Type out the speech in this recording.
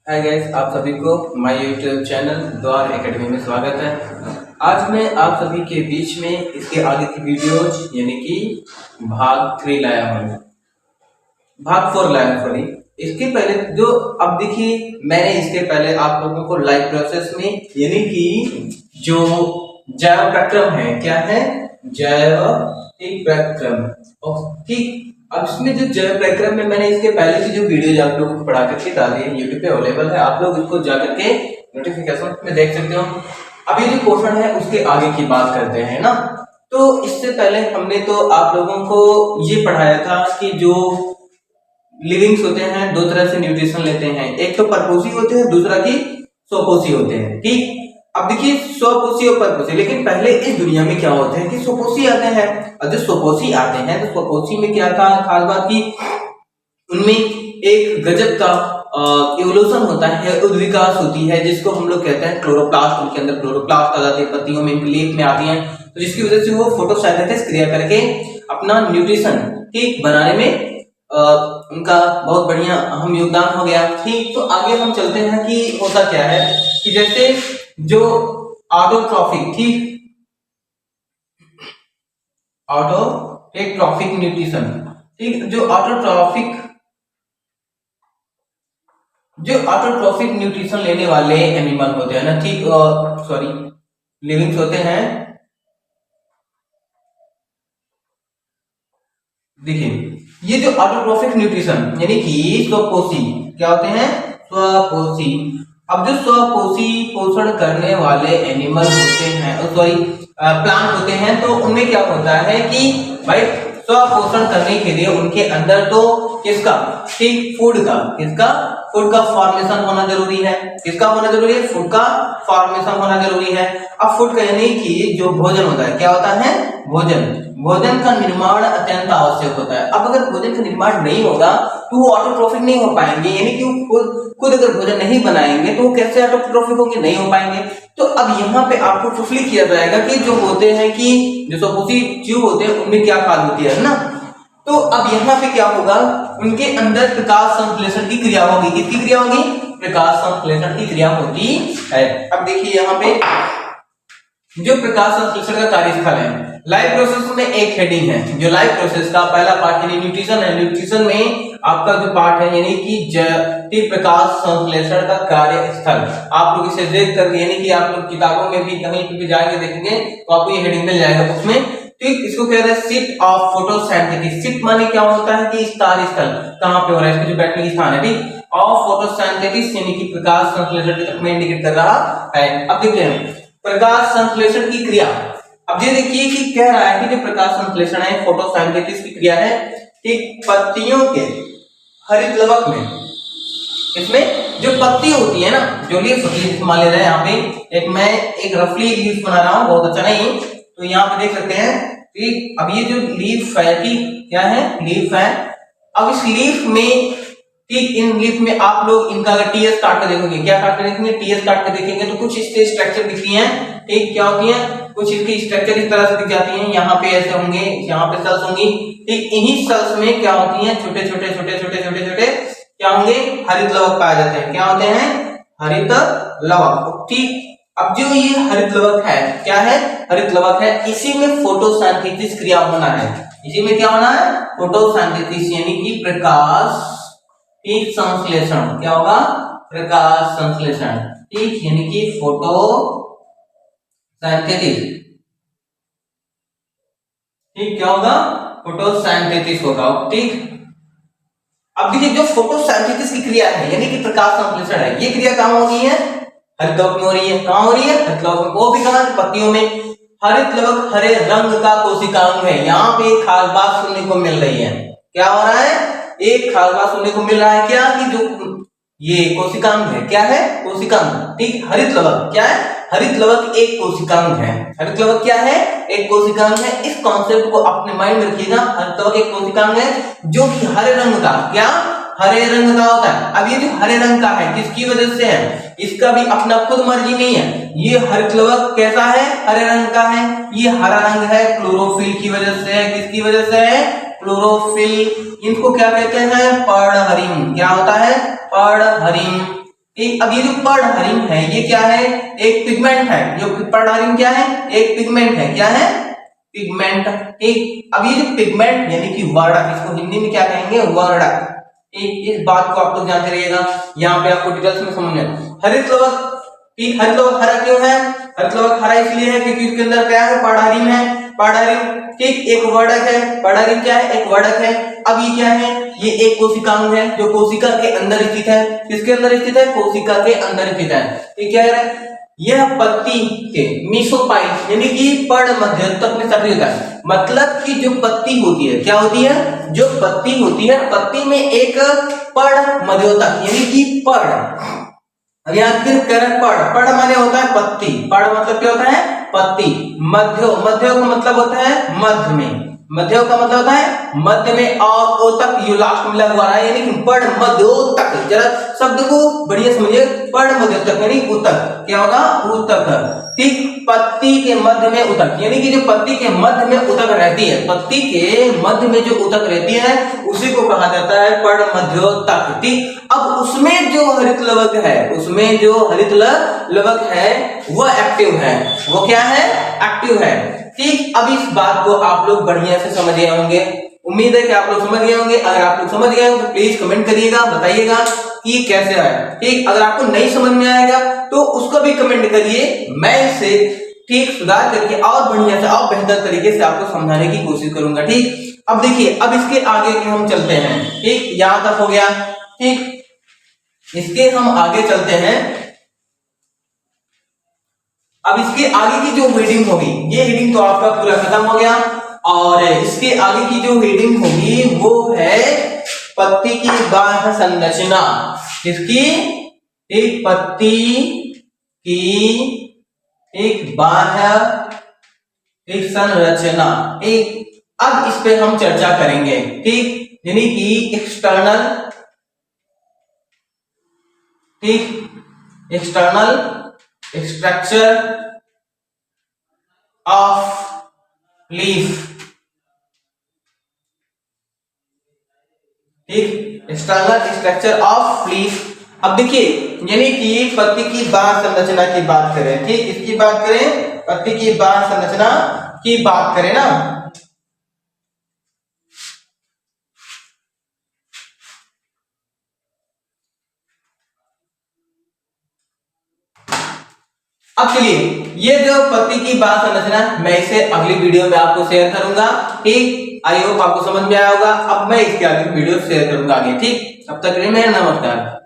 Hi guys, आप सभी को माय यूट्यूब चैनल द्वार एकेडमी में स्वागत है। आज मैं आप सभी के बीच में इसके आगे की वीडियोज यानी कि भाग 3 लाया हूँ, भाग 4 लाया हूँ सॉरी। इसके पहले जो अब देखिए, मैंने इसके पहले आप लोगों को लाइव प्रोसेस में यानी कि जो जैव प्रक्रम है, क्या है जैव प्रक्रम, ठीक। अब इसमें जो जैव प्रक्रम में मैंने इसके पहले की जो वीडियो आप लोगों को पढ़ा करके डाली है, यूट्यूब पे अवेलेबल है, आप लोग इसको जा करके नोटिफिकेशन में देख सकते हो। अब ये जो क्वेश्चन है उसके आगे की बात करते हैं ना। तो इससे पहले हमने तो आप लोगों को ये पढ़ाया था कि जो लिविंग्स होते हैं दो तरह से न्यूट्रिशन लेते हैं, एक तो परपोषी होते हैं, दूसरा की स्वपोषी होते हैं, ठीक। अब देखिए स्वपोषी और परपोषी, लेकिन पहले इस दुनिया में क्या होते हैं कि स्वपोषी आते हैं, और जो स्वपोषी आते हैं तो स्वपोषी में क्या था खास बात की उनमें एक गजब का इवोल्यूशन होता है, उद्विकास होती है, जिसको हम लोग कहते हैं क्लोरोप्लास्ट। उनके अंदर क्लोरोप्लास्ट आ जाते हैं, पत्तियों में लेप में आती हैं, तो जिसकी वजह से वो फोटोसिंथेसिस क्रिया करके अपना न्यूट्रिशन ठीक बनाने में उनका बहुत बढ़िया अहम योगदान हो गया, ठीक। तो आगे हम चलते हैं कि होता क्या है कि जैसे जो ऑटोट्रॉफिक, ठीक, ऑटोट्रॉफिक न्यूट्रिशन, ठीक, जो ऑटोट्रॉफिक न्यूट्रिशन लेने वाले एनिमल होते हैं ना, ठीक, सॉरी लिविंग्स होते हैं। देखिए ये जो ऑटोट्रॉफिक न्यूट्रिशन यानी कि स्वपोषी क्या होते हैं, स्वपोषी। अब जो स्वपोषी पोषण करने वाले एनिमल होते हैं, सॉरी प्लांट होते हैं, तो उनमें क्या होता है कि भाई स्वपोषण करने के लिए उनके अंदर तो किसका, ठीक, फूड का फॉर्मेशन होना जरूरी है। किसका होना जरूरी है? फूड का फॉर्मेशन होना जरूरी है। अब फूड कहने की जो भोजन होता है, क्या होता है भोजन का निर्माण अत्यंत आवश्यक होता है। अब अगर भोजन का निर्माण नहीं होगा तो वो ऑटोट्रॉफिक नहीं हो पाएंगे, यानी कि खुद अगर भोजन नहीं बनाएंगे तो वो कैसे ऑटोट्रॉफिक होंगे, नहीं हो पाएंगे। तो अब यहाँ पे आपको क्लियर किया जाएगा कि जो होते हैं कि जो स्वपोषी जीव होते हैं उनमें क्या खाद होती है ना। तो अब यहाँ पे क्या होगा, उनके अंदर प्रकाश संश्लेषण की क्रिया होगी। किसकी क्रिया होगी? प्रकाश संश्लेषण की क्रिया होती है। अब देखिए यहाँ पे जो प्रकाश संश्लेषण का कार्यस्थल है, लाइव प्रोसेस में एक हेडिंग है, जो लाइव प्रोसेस का पहला पार्ट यानी न्यूट्रिशन है। न्यूट्रिशन में आपका जो पार्ट है यानी कि प्रकाश संश्लेषण का कार्यस्थल, आप लोग इसे देख कर यानी कि आप लोग किताबों में भी कहीं पे भी जाएंगे देखेंगे तो आपको ये हेडिंग मिल जाएगा उसमें, ठीक। इसको कह रहे हैं सीट ऑफ फोटोसिंथेसिस। सीट माने क्या होता है कि कार्यस्थल कहां पे हो रहा है, इसका जो बैठने की स्थान है, ठीक। ऑफ फोटोसिंथेसिस यानी कि प्रकाश संश्लेषण में इंडिकेट कर रहा है। अब देखते हैं प्रकाश संश्लेषण की क्रिया। अब ये देखिए कि कह रहा है कि जो प्रकाश संश्लेषण है फोटोसिंथेसिस की क्रिया है, ठीक, पत्तियों के हरित लवक में, इसमें जो पत्ती होती है ना, जो लीफ होती है, मान ले रहे हैं यहाँ पे एक रफली लीफ बना रहा हूं, बहुत अच्छा नहीं, तो यहाँ पे देख सकते हैं, ठीक। अब ये जो लीफ है, ठीक, क्या है लीफ है। अब इस लीफ में, ठीक, इन लीफ में आप लोग इनका अगर टीएस काट कर देखोगे, क्या काट कर देखेंगे, टीएस काट कर देखेंगे तो कुछ इसके स्ट्रक्चर दिखती हैं, ठीक, क्या होती हैं, कुछ इसकी स्ट्रक्चर इस तरह से दिख जाती हैं। यहाँ पे ऐसे होंगे, यहाँ पे सेल्स होंगी, ठीक। इन्हीं सेल्स में क्या होती हैं, छोटे छोटे क्या होंगे, हरित लवक पाए जाते हैं। क्या होते हैं? हरित लवक, ठीक। अब जो ये हरित लवक है, क्या है? हरित लवक है। इसी में फोटोसिंथेसिस क्रिया होना है। इसी में क्या होना है? फोटोसिंथेसिस यानी कि प्रकाश संश्लेषण। क्या होगा? प्रकाश संश्लेषण, ठीक, यानी कि फोटोसिंथेसिस, ठीक, क्या होगा? फोटोसिंथेसिस होगा, ठीक। अब देखिए जो फोटोसिंथेसिस की क्रिया है यानी कि प्रकाश संश्लेषण है, ये क्रिया कहां हो रही है? हरित लवक में हो रही है। कहां हो रही है? हरित लवक में। वो भी कहां? पत्तियों में। हरित लवक हरे रंग का कोशिकांग है। यहाँ पे एक खास बात सुनने को मिल रही है। क्या हो रहा है? एक खास बात सुनने को मिल रहा है, क्या कि जो ये कोशिकांग है, क्या है? कोशिकांग, ठीक। हरित लवक क्या है? हरित लवक एक कोशिकांग है। हरित लवक क्या है? एक कोशिकांग है। इस कॉन्सेप्ट को अपने माइंड में रखिएगा। हरित लवक एक कोशिकांग है जो कि हरे रंग का, क्या हरे रंग का होता है। अब ये जो हरे रंग का है किसकी वजह से है? इसका भी अपना खुद मर्जी नहीं है। ये हरित लवक कैसा है? हरे रंग का है। ये हरा रंग है क्लोरोफिल की वजह से है। किसकी वजह से है? क्लोरोफिल। इनको क्या कहते हैं? पर्णहरिम। क्या होता है? पर्णहरिम। ठीक, अब ये जो पर्णहरिण है ये क्या है, एक पिगमेंट है। जो पर्णहरिण क्या है, एक पिगमेंट है। क्या है, पिगमेंट। ठीक, अब ये जो पिगमेंट यानी कि वर्णक, इसको हिंदी में क्या कहेंगे, वर्णक। ठीक, इस बात को आप लोग जानते रहिएगा, यहाँ पे आपको डिटेल्स में समझना है। हरित लवक, ठीक, हरित लवक हरा क्यों है, हरित लवक हरा इसलिए है क्योंकि इसके अंदर क्या है, पर्णहरिण है। पर्णहरिण, ठीक, एक वर्णक है। पर्णहरिण क्या है, एक वर्णक है। अब ये क्या है, ये एक कोशिकांग है जो कोशिका के अंदर स्थित है। किसके अंदर स्थित है, कोशिका के अंदर स्थित है। ये क्या है, यह पत्ती के मीसोपाइल यानी कि पर्ण मध्यस्थक में सक्रिय होता है। मतलब कि जो पत्ती होती है, क्या होती है, जो पत्ती होती है, पत्ती में एक पर्ण मध्योतक यानी कि पर्ण। अब यहाँ फिर करण, पर्ण, पर्ण माने होता है पत्ती। पर्ण मतलब क्या होता है, पत्ती। मध्यो, मध्यो का मतलब होता है मध्य में। मध्यो का मतलब होता है मध्य में, और ओतक यो लास्ट में लगा है यानी कि पर्ण मध्योतक। जरा शब्द को बढ़िया समझिए, पर्ण मध्योतक यानी उतक। क्या होगा, उतक। ठीक, पत्ती के मध्य में उतक यानी कि जो पत्ती के मध्य में उतक रहती है, पत्ती के मध्य में जो उतक रहती है उसी को कहा जाता है पर्ण मध्योतक। ठीक, अब उसमें जो हरित लवक है, उसमें जो हरित लवक है वो एक्टिव है। वो क्या है, एक्टिव है। ठीक, अब इस बात को आप लोग बढ़िया से समझ गए होंगे। उम्मीद है कि आप लोग समझ गए होंगे। अगर आप लोग समझ गए हो तो प्लीज कमेंट करिएगा, बताइएगा कि कैसे आया। ठीक, अगर आपको नहीं समझ में आएगा तो उसको भी कमेंट करिए, मैं इसे ठीक सुधार करके और बढ़िया से और बेहतर तरीके से आपको समझाने की कोशिश करूंगा। ठीक, अब देखिए, अब इसके आगे के हम चलते हैं। ठीक, यहां तक हो गया। ठीक, इसके हम आगे चलते हैं। अब इसके आगे की जो हेडिंग होगी, ये हेडिंग तो आपका पूरा खत्म हो गया, और इसके आगे की जो हेडिंग होगी वो है पत्ती की बाह्य संरचना। किसकी, एक पत्ती की एक बाह्य एक संरचना। एक, अब इस पे हम चर्चा करेंगे। ठीक, यानी कि एक्सटर्नल, ठीक, एक्सटर्नल स्ट्रक्चर ऑफ लीफ। ठीक, एक्सटर्नल स्ट्रक्चर ऑफ लीफ। अब देखिए, यानी कि पत्ती की बाह्य संरचना की बात करें। ठीक, इसकी बात करें, पत्ती की बाह्य संरचना की बात करें ना, अब चलिए, ये जो पत्ती की बाह्य संरचना मैं इसे अगली वीडियो में आपको शेयर करूंगा। ठीक, आई होप आपको समझ में आया होगा। अब मैं इसके आगे वीडियो शेयर करूंगा आगे। ठीक, तब तक के लिए मेरा नमस्कार।